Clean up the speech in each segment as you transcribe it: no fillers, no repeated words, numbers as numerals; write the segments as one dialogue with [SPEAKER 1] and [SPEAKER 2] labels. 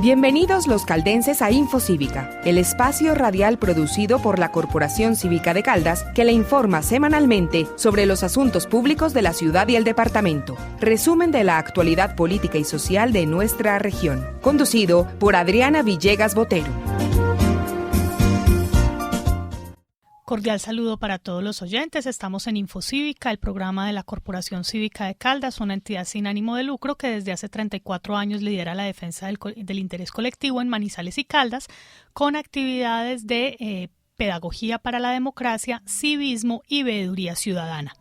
[SPEAKER 1] Bienvenidos los caldenses a Infocívica, el espacio radial producido por la Corporación Cívica de Caldas que le informa semanalmente sobre los asuntos públicos de la ciudad y el departamento. Resumen de la actualidad política y social de nuestra región. Conducido por Adriana Villegas Botero.
[SPEAKER 2] Cordial saludo para todos los oyentes. Estamos en Infocívica, el programa de la Corporación Cívica de Caldas, una entidad sin ánimo de lucro que desde hace 34 años lidera la defensa del interés colectivo en Manizales y Caldas, con actividades de pedagogía para la democracia, civismo y veeduría ciudadana.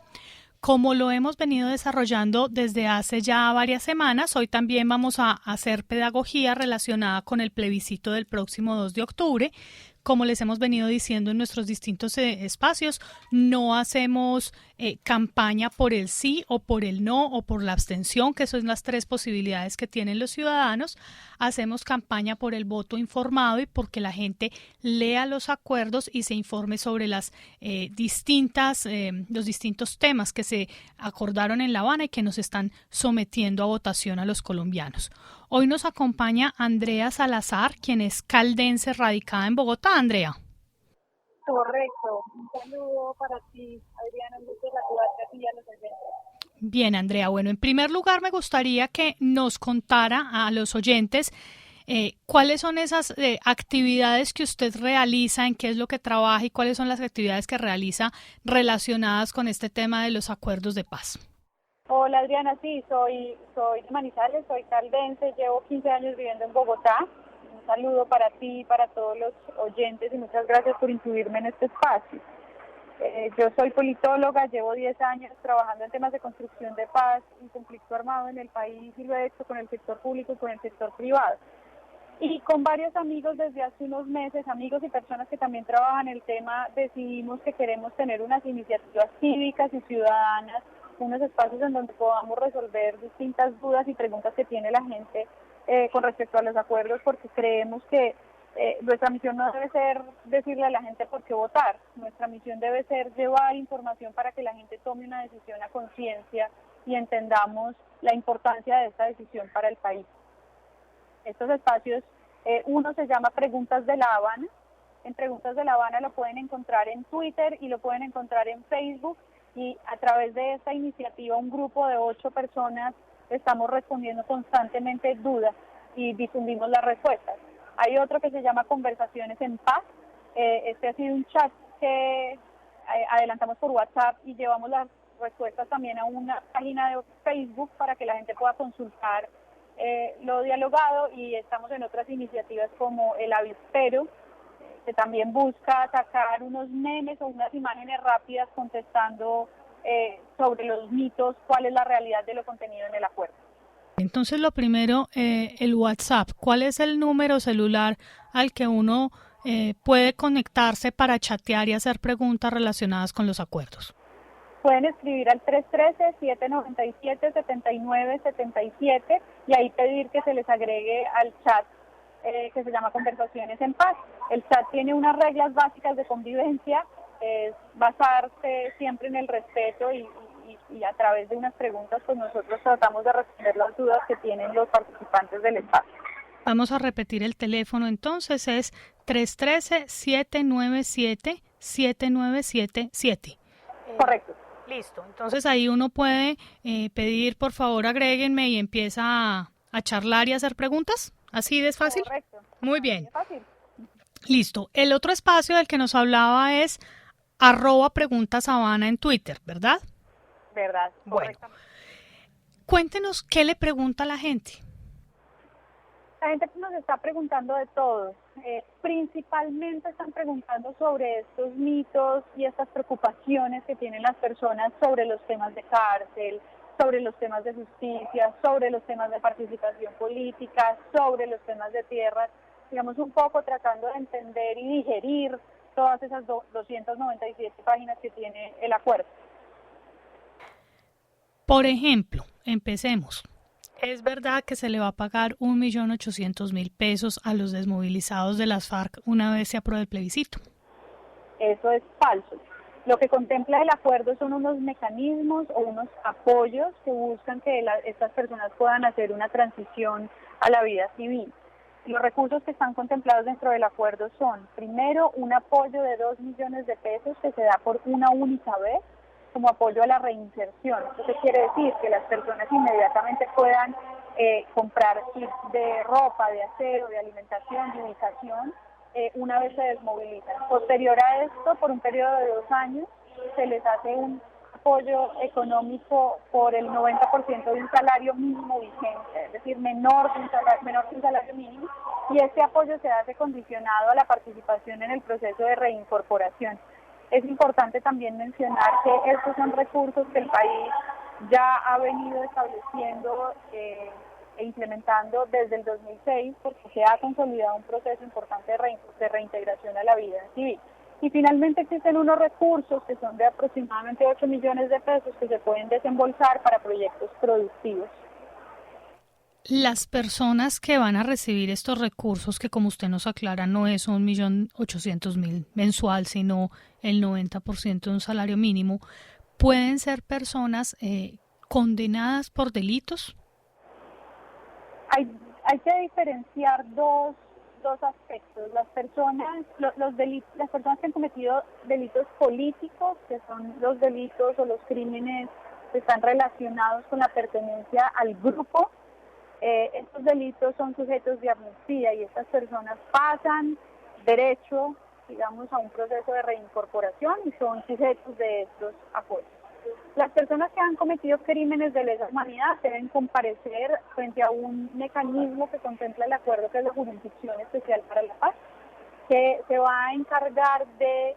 [SPEAKER 2] Como lo hemos venido desarrollando desde hace ya varias semanas, hoy también vamos a hacer pedagogía relacionada con el plebiscito del próximo 2 de octubre. Como les hemos venido diciendo en nuestros distintos espacios, no hacemos campaña por el sí o por el no o por la abstención, que son las tres posibilidades que tienen los ciudadanos. Hacemos campaña por el voto informado y porque la gente lea los acuerdos y se informe sobre los distintos temas que se acordaron en La Habana y que nos están sometiendo a votación a los colombianos. Hoy nos acompaña Andrea Salazar, quien es caldense radicada en Bogotá. Andrea.
[SPEAKER 3] Correcto. Un saludo para ti, Adriana, un gusto saludarte a ti y a los oyentes.
[SPEAKER 2] Bien, Andrea. Bueno, en primer lugar me gustaría que nos contara a los oyentes cuáles son esas actividades que usted realiza, en qué es lo que trabaja y cuáles son las actividades que realiza relacionadas con este tema de los acuerdos de paz.
[SPEAKER 3] Hola Adriana, sí, soy de Manizales, soy caldense, llevo 15 años viviendo en Bogotá. Un saludo para ti y para todos los oyentes y muchas gracias por incluirme en este espacio. Yo soy politóloga, llevo 10 años trabajando en temas de construcción de paz y conflicto armado en el país y lo he hecho con el sector público y con el sector privado. Y con varios amigos desde hace unos meses, amigos y personas que también trabajan el tema, decidimos que queremos tener unas iniciativas cívicas y ciudadanas, unos espacios en donde podamos resolver distintas dudas y preguntas que tiene la gente con respecto a los acuerdos, porque creemos que nuestra misión no debe ser decirle a la gente por qué votar, nuestra misión debe ser llevar información para que la gente tome una decisión a conciencia y entendamos la importancia de esta decisión para el país. Estos espacios, uno se llama Preguntas de La Habana. En Preguntas de La Habana lo pueden encontrar en Twitter y lo pueden encontrar en Facebook. Y a través de esta iniciativa, un grupo de 8 personas estamos respondiendo constantemente dudas y difundimos las respuestas. Hay otro que se llama Conversaciones en Paz. Este ha sido un chat que adelantamos por WhatsApp y llevamos las respuestas también a una página de Facebook para que la gente pueda consultar lo dialogado, y estamos en otras iniciativas como El Avispero, que también busca sacar unos memes o unas imágenes rápidas contestando sobre los mitos, cuál es la realidad de lo contenido en el acuerdo.
[SPEAKER 2] Entonces, lo primero, el WhatsApp. ¿Cuál es el número celular al que uno puede conectarse para chatear y hacer preguntas relacionadas con los acuerdos?
[SPEAKER 3] Pueden escribir al 313-797-7977 y ahí pedir que se les agregue al chat que se llama Conversaciones en Paz. El chat tiene unas reglas básicas de convivencia, es basarse siempre en el respeto y a través de unas preguntas pues nosotros tratamos de responder las dudas que tienen los participantes del espacio.
[SPEAKER 2] Vamos a repetir el teléfono entonces, es 313-797-7977.
[SPEAKER 3] Correcto.
[SPEAKER 2] Listo, entonces ahí uno puede pedir, por favor, agréguenme y empieza a charlar y a hacer preguntas. ¿Así de fácil?
[SPEAKER 3] Correcto.
[SPEAKER 2] Muy bien.
[SPEAKER 3] Es fácil.
[SPEAKER 2] Listo. El otro espacio del que nos hablaba es @preguntashabana en Twitter, ¿verdad?
[SPEAKER 3] Verdad.
[SPEAKER 2] Bueno. Cuéntenos qué le pregunta a la gente.
[SPEAKER 3] La gente nos está preguntando de todo. Principalmente están preguntando sobre estos mitos y estas preocupaciones que tienen las personas sobre los temas de cárcel, sobre los temas de justicia, sobre los temas de participación política, sobre los temas de tierras, digamos un poco tratando de entender y digerir todas esas 297 páginas que tiene el acuerdo.
[SPEAKER 2] Por ejemplo, empecemos. ¿Es verdad que se le va a pagar 1.800.000 pesos a los desmovilizados de las FARC una vez se apruebe el plebiscito?
[SPEAKER 3] Eso es falso. Lo que contempla el acuerdo son unos mecanismos o unos apoyos que buscan que estas personas puedan hacer una transición a la vida civil. Los recursos que están contemplados dentro del acuerdo son, primero, un apoyo de 2 millones de pesos que se da por una única vez como apoyo a la reinserción. Esto quiere decir que las personas inmediatamente puedan comprar kits de ropa, de aseo, de alimentación, de ubicación, una vez se desmovilizan. Posterior a esto, por un periodo de 2 años, se les hace un apoyo económico por el 90% de un salario mínimo vigente, es decir, menor que un salario mínimo, y este apoyo se hace condicionado a la participación en el proceso de reincorporación. Es importante también mencionar que estos son recursos que el país ya ha venido estableciendo e implementando desde el 2006, porque se ha consolidado un proceso importante de reintegración a la vida civil. Y finalmente existen unos recursos que son de aproximadamente 8 millones de pesos que se pueden desembolsar para proyectos productivos.
[SPEAKER 2] Las personas que van a recibir estos recursos, que como usted nos aclara no es 1.800.000 mensual, sino el 90% de un salario mínimo, ¿pueden ser personas condenadas por delitos?
[SPEAKER 3] Hay que diferenciar dos aspectos. Las personas que han cometido delitos políticos, que son los delitos o los crímenes que están relacionados con la pertenencia al grupo, estos delitos son sujetos de amnistía y estas personas pasan derecho, digamos, a un proceso de reincorporación y son sujetos de estos apoyos. Las personas que han cometido crímenes de lesa humanidad deben comparecer frente a un mecanismo que contempla el acuerdo, que es la Jurisdicción Especial para la Paz, que se va a encargar de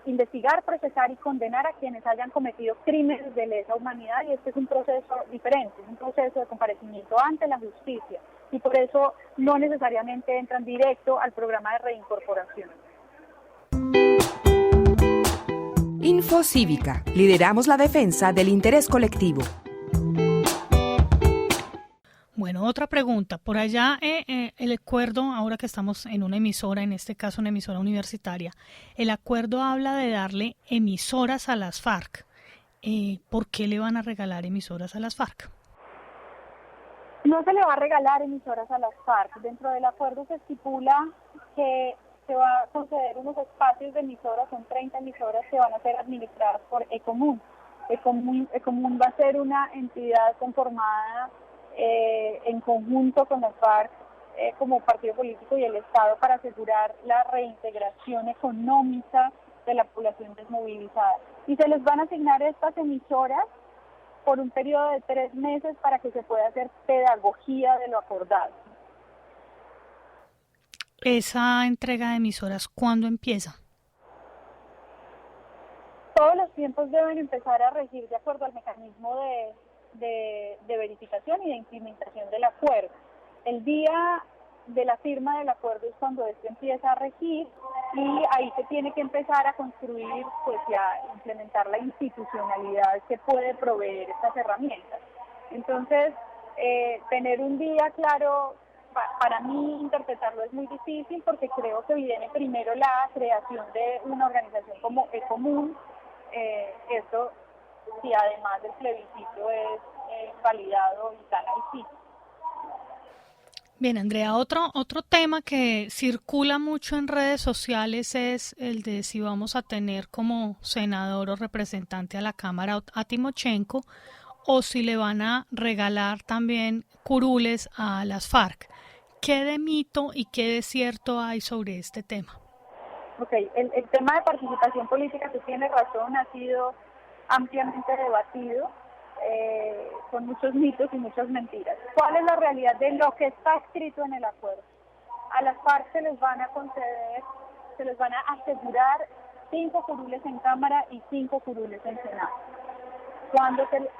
[SPEAKER 3] investigar, procesar y condenar a quienes hayan cometido crímenes de lesa humanidad, y este es un proceso diferente, es un proceso de comparecimiento ante la justicia y por eso no necesariamente entran directo al programa de reincorporación.
[SPEAKER 1] Info Cívica. Lideramos la defensa del interés colectivo.
[SPEAKER 2] Bueno, otra pregunta. Por allá el acuerdo, ahora que estamos en una emisora, en este caso una emisora universitaria, el acuerdo habla de darle emisoras a las FARC. ¿Por qué le van a regalar emisoras a las FARC?
[SPEAKER 3] No se le va a regalar emisoras a las FARC. Dentro del acuerdo se estipula que se va a conceder unos espacios de emisoras, son 30 emisoras que van a ser administradas por Ecomún. Ecomún va a ser una entidad conformada en conjunto con las FARC como partido político y el Estado para asegurar la reintegración económica de la población desmovilizada. Y se les van a asignar estas emisoras por un periodo de 3 meses para que se pueda hacer pedagogía de lo acordado.
[SPEAKER 2] ¿Esa entrega de emisoras cuándo empieza?
[SPEAKER 3] Todos los tiempos deben empezar a regir de acuerdo al mecanismo de verificación y de implementación del acuerdo. El día de la firma del acuerdo es cuando esto empieza a regir y ahí se tiene que empezar a construir, pues ya implementar la institucionalidad que puede proveer estas herramientas. Entonces, tener un día claro, para mí interpretarlo es muy difícil porque creo que viene primero la creación de una organización como Ecomún. Esto, si además del plebiscito es validado y gana el sí.
[SPEAKER 2] Bien, Andrea, otro tema que circula mucho en redes sociales es el de si vamos a tener como senador o representante a la Cámara a Timochenko o si le van a regalar también curules a las FARC. ¿Qué de mito y qué de cierto hay sobre este tema?
[SPEAKER 3] Ok, el tema de participación política, que tiene razón, ha sido ampliamente debatido, con muchos mitos y muchas mentiras. ¿Cuál es la realidad de lo que está escrito en el acuerdo? A las FARC se les van a conceder, se les van a asegurar 5 curules en Cámara y 5 curules en Senado.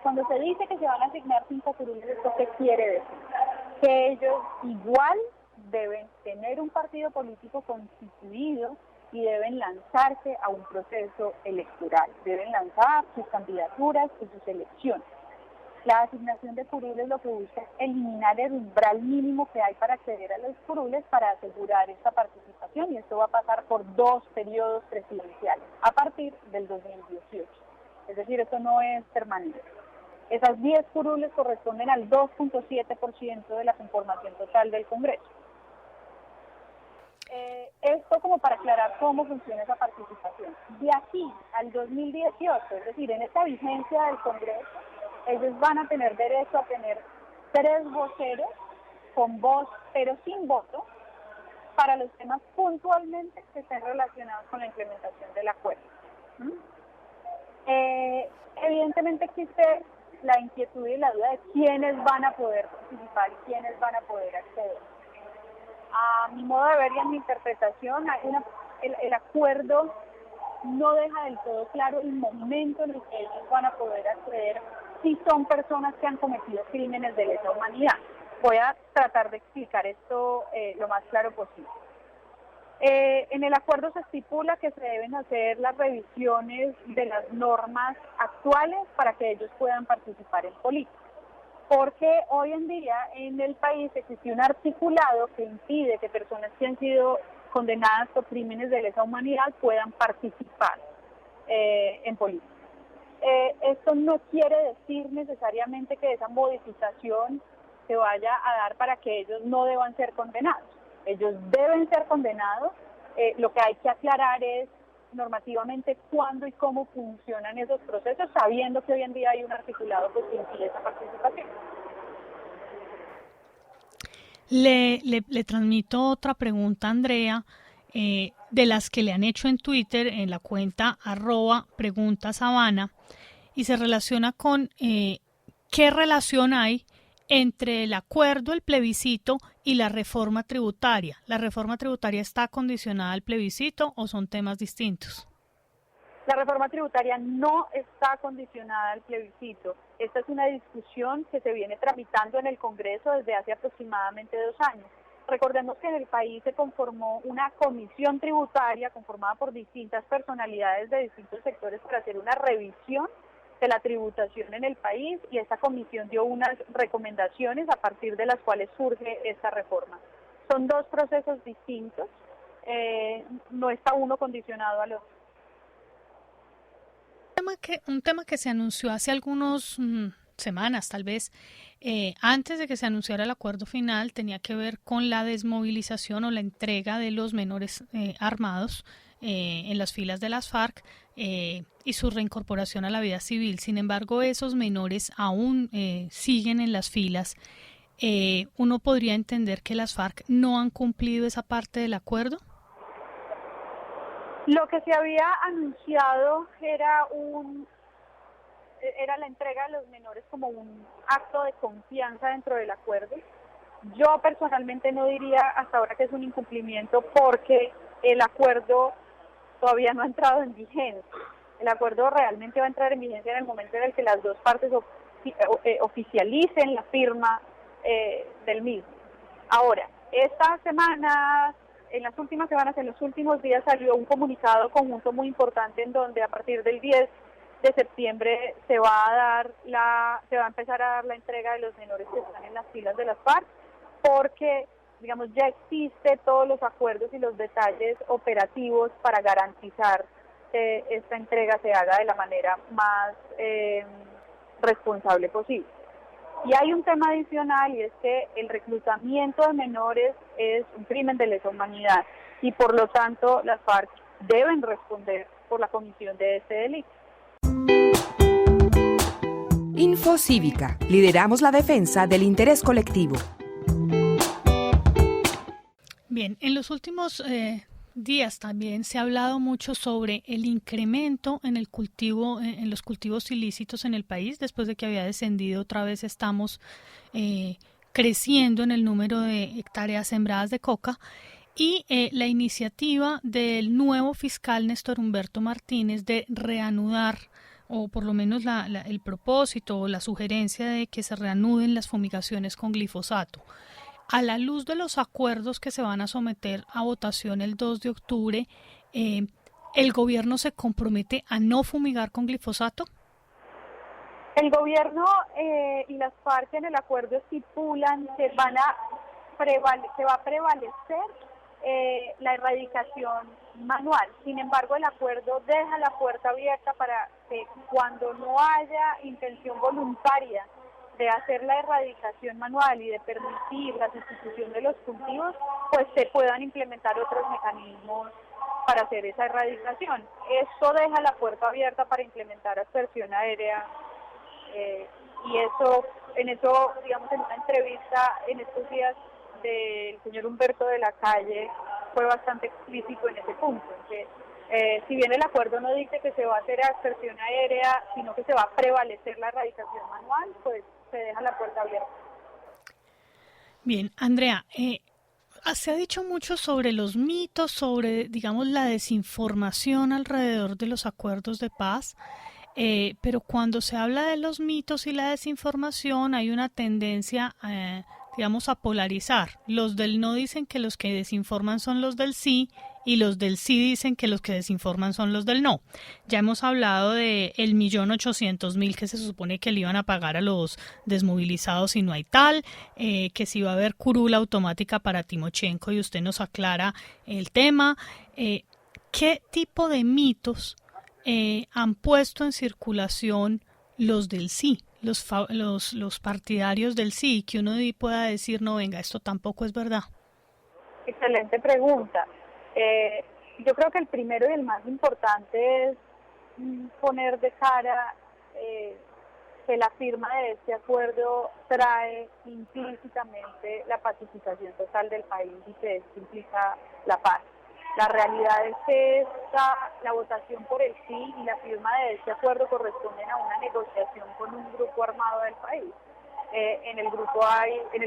[SPEAKER 3] Cuando se dice que se van a asignar 5 curules, ¿esto qué quiere decir? Que ellos igual deben tener un partido político constituido y deben lanzarse a un proceso electoral, deben lanzar sus candidaturas y sus elecciones. La asignación de curules lo que busca es eliminar el umbral mínimo que hay para acceder a los curules para asegurar esta participación, y esto va a pasar por 2 periodos presidenciales a partir del 2018. Es decir, esto no es permanente. Esas 10 curules corresponden al 2.7% de la conformación total del Congreso. Esto como para aclarar cómo funciona esa participación. De aquí al 2018, es decir, en esta vigencia del Congreso, ellos van a tener derecho a tener 3 voceros con voz, pero sin voto, para los temas puntualmente que estén relacionados con la implementación del acuerdo. Evidentemente existe la inquietud y la duda de quiénes van a poder participar y quiénes van a poder acceder. A mi modo de ver y en mi interpretación, el acuerdo no deja del todo claro el momento en el que ellos van a poder acceder si son personas que han cometido crímenes de lesa humanidad. Voy a tratar de explicar esto lo más claro posible. En el acuerdo se estipula que se deben hacer las revisiones de las normas actuales para que ellos puedan participar en política. Porque hoy en día en el país existe un articulado que impide que personas que han sido condenadas por crímenes de lesa humanidad puedan participar en política. Esto no quiere decir necesariamente que esa modificación se vaya a dar para que ellos no deban ser condenados. Ellos deben ser condenados. Lo que hay que aclarar es normativamente cuándo y cómo funcionan esos procesos, sabiendo que hoy en día hay un articulado que impide esa participación.
[SPEAKER 2] Le transmito otra pregunta a Andrea, de las que le han hecho en Twitter, en la cuenta @preguntasabana, y se relaciona con qué relación hay entre el acuerdo, el plebiscito y la reforma tributaria. ¿La reforma tributaria está condicionada al plebiscito o son temas distintos?
[SPEAKER 3] La reforma tributaria no está condicionada al plebiscito. Esta es una discusión que se viene tramitando en el Congreso desde hace aproximadamente 2 años. Recordemos que en el país se conformó una comisión tributaria conformada por distintas personalidades de distintos sectores para hacer una revisión de la tributación en el país, y esta comisión dio unas recomendaciones a partir de las cuales surge esta reforma. Son 2 procesos distintos, no está uno condicionado al otro.
[SPEAKER 2] Un tema que se anunció hace algunas semanas, tal vez, antes de que se anunciara el acuerdo final, tenía que ver con la desmovilización o la entrega de los menores armados en las filas de las FARC y su reincorporación a la vida civil. Sin embargo, esos menores aún siguen en las filas. ¿Uno podría entender que las FARC no han cumplido esa parte del acuerdo?
[SPEAKER 3] Lo que se había anunciado era la entrega de los menores como un acto de confianza dentro del acuerdo. Yo personalmente no diría hasta ahora que es un incumplimiento, porque el acuerdo todavía no ha entrado en vigencia. El acuerdo realmente va a entrar en vigencia en el momento en el que las 2 partes oficialicen la firma del mismo. Ahora, esta semana, en las últimas semanas, en los últimos días, salió un comunicado conjunto muy importante en donde a partir del 10 de septiembre se va a empezar a dar la entrega de los menores que están en las filas de las FARC, porque digamos ya existe todos los acuerdos y los detalles operativos para garantizar que esta entrega se haga de la manera más responsable posible. Y hay un tema adicional, y es que el reclutamiento de menores es un crimen de lesa humanidad, y por lo tanto las FARC deben responder por la comisión de este delito.
[SPEAKER 1] Info Cívica. Lideramos la defensa del interés colectivo.
[SPEAKER 2] Bien, en los últimos días también se ha hablado mucho sobre el incremento en el cultivo, en los cultivos ilícitos en el país. Después de que había descendido, otra vez estamos creciendo en el número de hectáreas sembradas de coca, y la iniciativa del nuevo fiscal Néstor Humberto Martínez de reanudar, o por lo menos el propósito o la sugerencia de que se reanuden las fumigaciones con glifosato. A la luz de los acuerdos que se van a someter a votación el 2 de octubre, ¿el gobierno se compromete a no fumigar con glifosato?
[SPEAKER 3] El gobierno y las FARC en el acuerdo estipulan que se va a prevalecer la erradicación manual. Sin embargo, el acuerdo deja la puerta abierta para que cuando no haya intención voluntaria de hacer la erradicación manual y de permitir la sustitución de los cultivos, pues se puedan implementar otros mecanismos para hacer esa erradicación. Esto deja la puerta abierta para implementar aspersión aérea y en eso, digamos, en una entrevista en estos días del señor Humberto de la Calle fue bastante explícito en ese punto, que si bien el acuerdo no dice que se va a hacer aspersión aérea, sino que se va a prevalecer la erradicación manual, pues se deja la puerta abierta.
[SPEAKER 2] Bien, Andrea, se ha dicho mucho sobre los mitos, sobre, digamos, la desinformación alrededor de los acuerdos de paz, pero cuando se habla de los mitos y la desinformación hay una tendencia, digamos, a polarizar. Los del no dicen que los que desinforman son los del sí, y los del sí dicen que los que desinforman son los del no. Ya hemos hablado de el 1.800.000 que se supone que le iban a pagar a los desmovilizados y no hay tal, que si va a haber curula automática para Timochenko y usted nos aclara el tema. ¿Qué tipo de mitos han puesto en circulación los del sí, los partidarios del sí, que uno pueda decir, no, venga, esto tampoco es verdad?
[SPEAKER 3] Excelente pregunta. Yo creo que el primero y el más importante es poner de cara que la firma de este acuerdo trae implícitamente la pacificación total del país y que esto implica la paz. La realidad es que la votación por el sí y la firma de este acuerdo corresponden a una negociación con un grupo armado del país. En el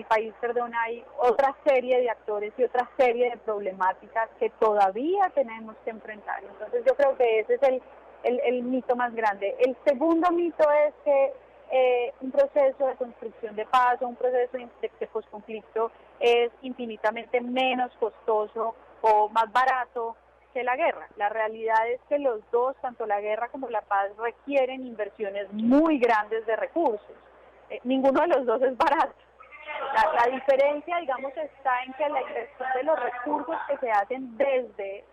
[SPEAKER 3] país hay otra serie de actores y otra serie de problemáticas que todavía tenemos que enfrentar. Entonces yo creo que ese es el mito más grande. El segundo mito es que un proceso de construcción de paz o un proceso de posconflicto es infinitamente menos costoso o más barato que la guerra. La realidad es que los dos, tanto la guerra como la paz, requieren inversiones muy grandes de recursos. Ninguno de los dos es barato. La diferencia, digamos, está en que la inversión de los recursos que se hacen desde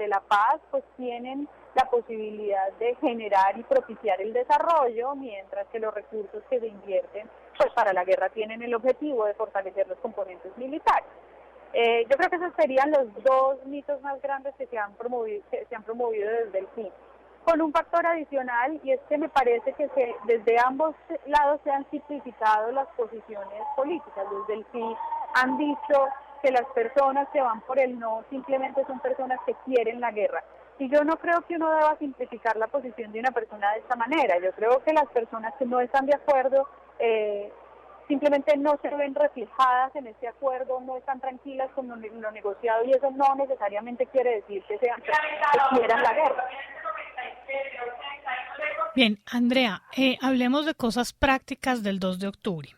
[SPEAKER 3] la paz, pues tienen la posibilidad de generar y propiciar el desarrollo, mientras que los recursos que se invierten, pues para la guerra tienen el objetivo de fortalecer los componentes militares. Yo creo que esos serían los dos mitos más grandes que se han promovido desde el fin. Con un factor adicional, y es que me parece que desde ambos lados se han simplificado las posiciones políticas. Desde el sí han dicho que las personas que van por el no simplemente son personas que quieren la guerra. Y yo no creo que uno deba simplificar la posición de una persona de esta manera. Yo creo que las personas que no están de acuerdo simplemente no se ven reflejadas en este acuerdo, no están tranquilas con lo negociado, y eso no necesariamente quiere decir que quieran la guerra.
[SPEAKER 2] Bien, Andrea, hablemos de cosas prácticas del 2 de octubre.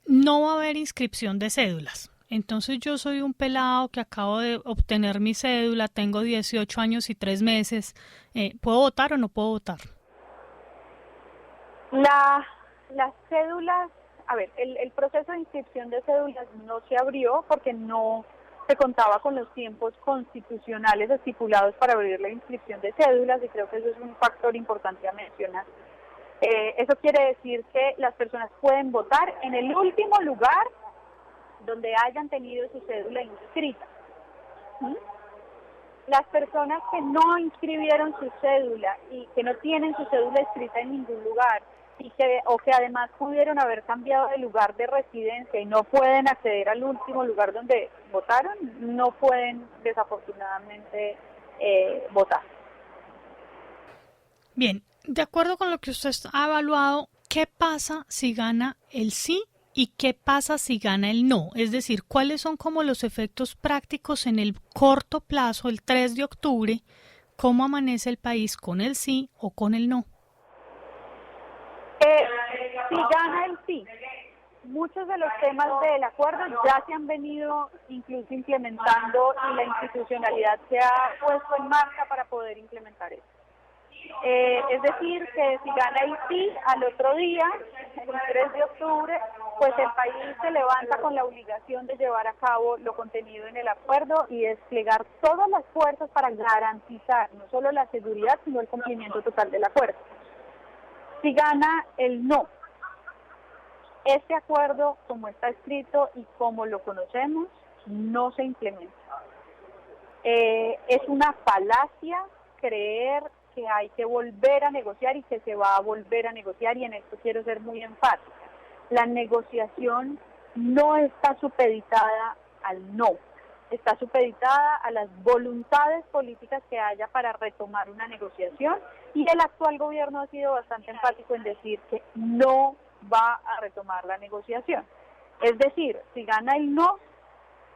[SPEAKER 2] No va a haber inscripción de cédulas. Entonces yo soy un pelado que acabo de obtener mi cédula, tengo 18 años y 3 meses. ¿Puedo votar o no puedo votar?
[SPEAKER 3] Las cédulas, el proceso de inscripción de cédulas no se abrió porque no se contaba con los tiempos constitucionales estipulados para abrir la inscripción de cédulas, y creo que eso es un factor importante a mencionar. Eso quiere decir que las personas pueden votar en el último lugar donde hayan tenido su cédula inscrita. Las personas que no inscribieron su cédula y que no tienen su cédula inscrita en ningún lugar, o que además pudieron haber cambiado de lugar de residencia y no pueden acceder al último lugar donde votaron, no pueden desafortunadamente votar.
[SPEAKER 2] Bien, de acuerdo con lo que usted ha evaluado, ¿qué pasa si gana el sí y qué pasa si gana el no? Es decir, ¿cuáles son como los efectos prácticos en el corto plazo, el 3 de octubre? ¿Cómo amanece el país con el sí o con el no?
[SPEAKER 3] Si gana el sí, muchos de los temas del acuerdo ya se han venido incluso implementando y la institucionalidad se ha puesto en marcha para poder implementar eso. Es decir, que si gana el sí, al otro día, el 3 de octubre, pues el país se levanta con la obligación de llevar a cabo lo contenido en el acuerdo y desplegar todas las fuerzas para garantizar no solo la seguridad, sino el cumplimiento total del acuerdo. Si gana el no, este acuerdo, como está escrito y como lo conocemos, no se implementa. Es una falacia creer que hay que volver a negociar y que se va a volver a negociar, y en esto quiero ser muy enfática. La negociación no está supeditada al no, está supeditada a las voluntades políticas que haya para retomar una negociación, y el actual gobierno ha sido bastante enfático en decir que no va a retomar la negociación. Es decir, si gana el no,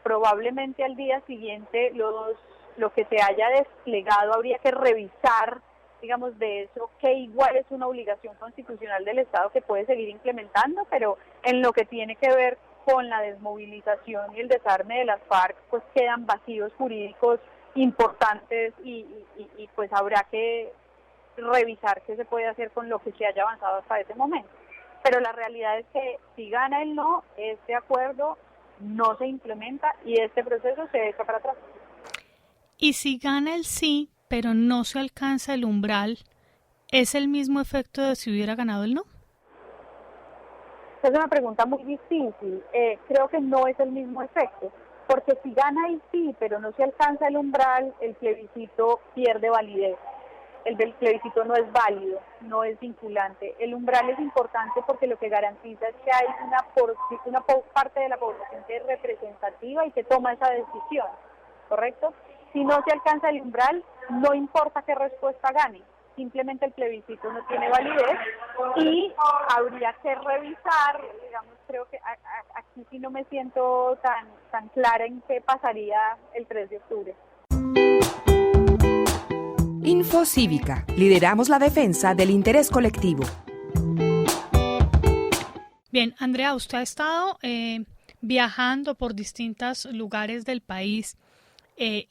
[SPEAKER 3] probablemente al día siguiente lo que se haya desplegado habría que revisar, digamos, de eso, que igual es una obligación constitucional del Estado que puede seguir implementando, pero en lo que tiene que ver con la desmovilización y el desarme de las FARC, pues quedan vacíos jurídicos importantes y pues habrá que revisar qué se puede hacer con lo que se haya avanzado hasta ese momento. Pero la realidad es que si gana el no, este acuerdo no se implementa y este proceso se echa para atrás.
[SPEAKER 2] Y si gana el sí, pero no se alcanza el umbral, ¿es el mismo efecto de si hubiera ganado el no?
[SPEAKER 3] Es una pregunta muy difícil. Creo que no es el mismo efecto, porque si gana el sí, pero no se alcanza el umbral, el plebiscito pierde validez. El del plebiscito no es válido, no es vinculante. El umbral es importante porque lo que garantiza es que hay una parte de la población que es representativa y que toma esa decisión, ¿correcto? Si no se alcanza el umbral, no importa qué respuesta gane, simplemente el plebiscito no tiene validez y habría que revisar, digamos, creo que aquí sí no me siento tan clara en qué pasaría el 3 de octubre.
[SPEAKER 1] Info Cívica. Lideramos la defensa del interés colectivo.
[SPEAKER 2] Bien, Andrea, usted ha estado viajando por distintos lugares del país.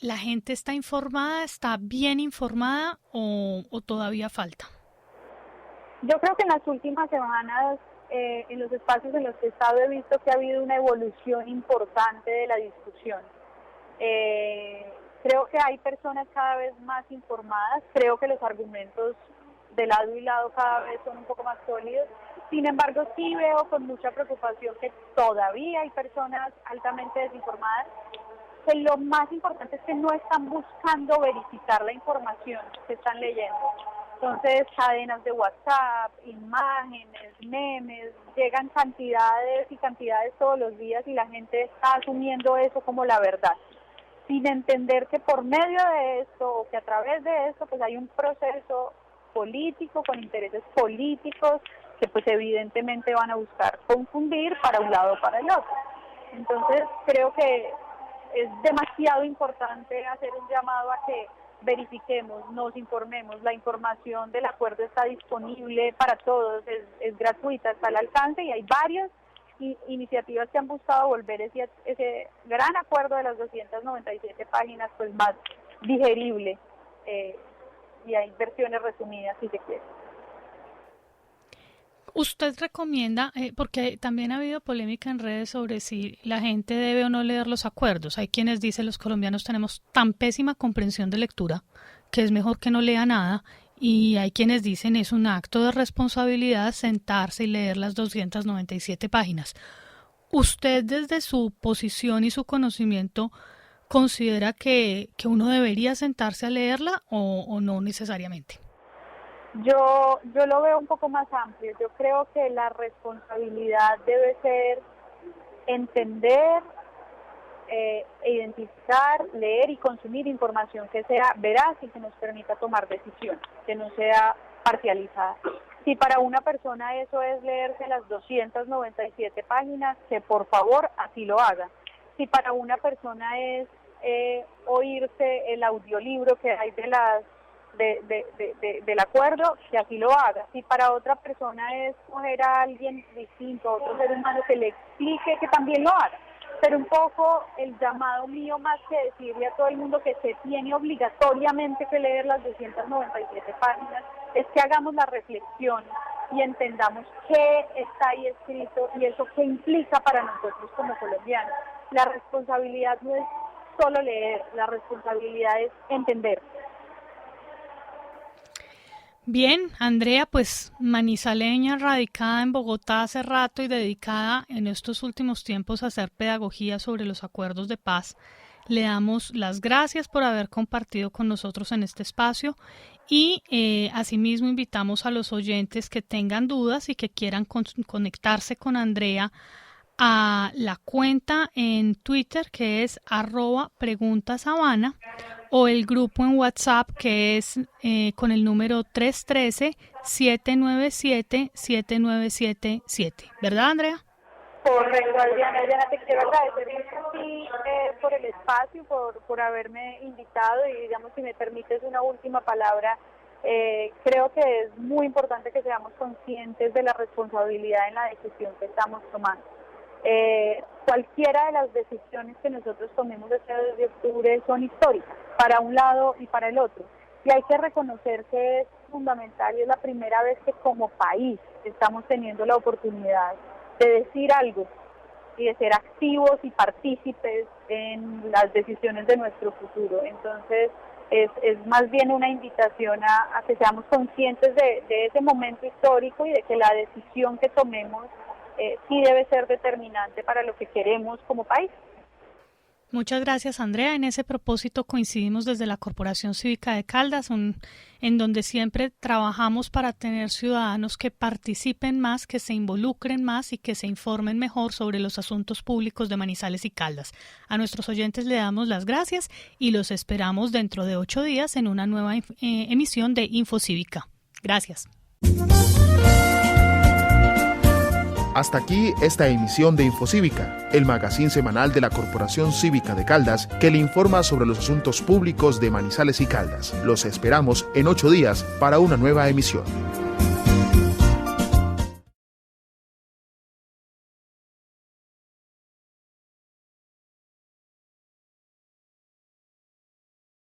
[SPEAKER 2] ¿La gente está informada, está bien informada o todavía falta?
[SPEAKER 3] Yo creo que en las últimas semanas, en los espacios en los que he estado, he visto que ha habido una evolución importante de la discusión. Creo que hay personas cada vez más informadas, creo que los argumentos de lado y lado cada vez son un poco más sólidos. Sin embargo, sí veo con mucha preocupación que todavía hay personas altamente desinformadas, que lo más importante es que no están buscando verificar la información que están leyendo. Entonces, cadenas de WhatsApp, imágenes, memes, llegan cantidades y cantidades todos los días y la gente está asumiendo eso como la verdad, sin entender que por medio de esto o que a través de esto pues hay un proceso político con intereses políticos que pues evidentemente van a buscar confundir para un lado o para el otro. Entonces creo que es demasiado importante hacer un llamado a que verifiquemos, nos informemos. La información del acuerdo está disponible para todos, es gratuita, está al alcance y hay varias iniciativas que han buscado volver ese gran acuerdo de las 297 páginas pues más digerible y hay versiones resumidas si se quiere.
[SPEAKER 2] ¿Usted recomienda, porque también ha habido polémica en redes sobre si la gente debe o no leer los acuerdos? Hay quienes dicen los colombianos tenemos tan pésima comprensión de lectura que es mejor que no lea nada, y hay quienes dicen es un acto de responsabilidad sentarse y leer las 297 páginas. ¿Usted desde su posición y su conocimiento considera que uno debería sentarse a leerla o no necesariamente?
[SPEAKER 3] Yo lo veo un poco más amplio. Yo creo que la responsabilidad debe ser entender, identificar, leer y consumir información que sea veraz y que nos permita tomar decisiones, que no sea parcializada. Si para una persona eso es leerse las 297 páginas, que por favor así lo haga. Si para una persona es oírse el audiolibro que hay del acuerdo, que así lo haga. Si para otra persona es coger a alguien distinto, a otro ser humano que le explique, que también lo haga. Pero un poco el llamado mío, más que decirle a todo el mundo que se tiene obligatoriamente que leer las 297 páginas, es que hagamos la reflexión y entendamos qué está ahí escrito y eso qué implica para nosotros como colombianos. La responsabilidad no es solo leer, la responsabilidad es entender.
[SPEAKER 2] Bien, Andrea, pues manizaleña, radicada en Bogotá hace rato y dedicada en estos últimos tiempos a hacer pedagogía sobre los acuerdos de paz. Le damos las gracias por haber compartido con nosotros en este espacio y asimismo invitamos a los oyentes que tengan dudas y que quieran conectarse con Andrea a la cuenta en Twitter que es @preguntashabana o el grupo en WhatsApp que es con el número 313-797-7977. ¿Verdad, Andrea?
[SPEAKER 3] Correcto, Adriana, te quiero agradecer mucho a ti por el espacio, por haberme invitado y digamos, si me permites una última palabra, creo que es muy importante que seamos conscientes de la responsabilidad en la decisión que estamos tomando. Cualquiera de las decisiones que nosotros tomemos este 2 de octubre son históricas, para un lado y para el otro. Y hay que reconocer que es fundamental y es la primera vez que como país estamos teniendo la oportunidad de decir algo y de ser activos y partícipes en las decisiones de nuestro futuro. Entonces, es más bien una invitación a que seamos conscientes de ese momento histórico y de que la decisión que tomemos sí debe ser determinante para lo que queremos como país.
[SPEAKER 2] Muchas gracias, Andrea. En ese propósito coincidimos desde la Corporación Cívica de Caldas, en donde siempre trabajamos para tener ciudadanos que participen más, que se involucren más y que se informen mejor sobre los asuntos públicos de Manizales y Caldas. A nuestros oyentes le damos las gracias y los esperamos dentro de 8 días en una nueva emisión de Infocívica. Gracias.
[SPEAKER 4] Hasta aquí esta emisión de Infocívica, el magazín semanal de la Corporación Cívica de Caldas que le informa sobre los asuntos públicos de Manizales y Caldas. Los esperamos en 8 días para una nueva emisión.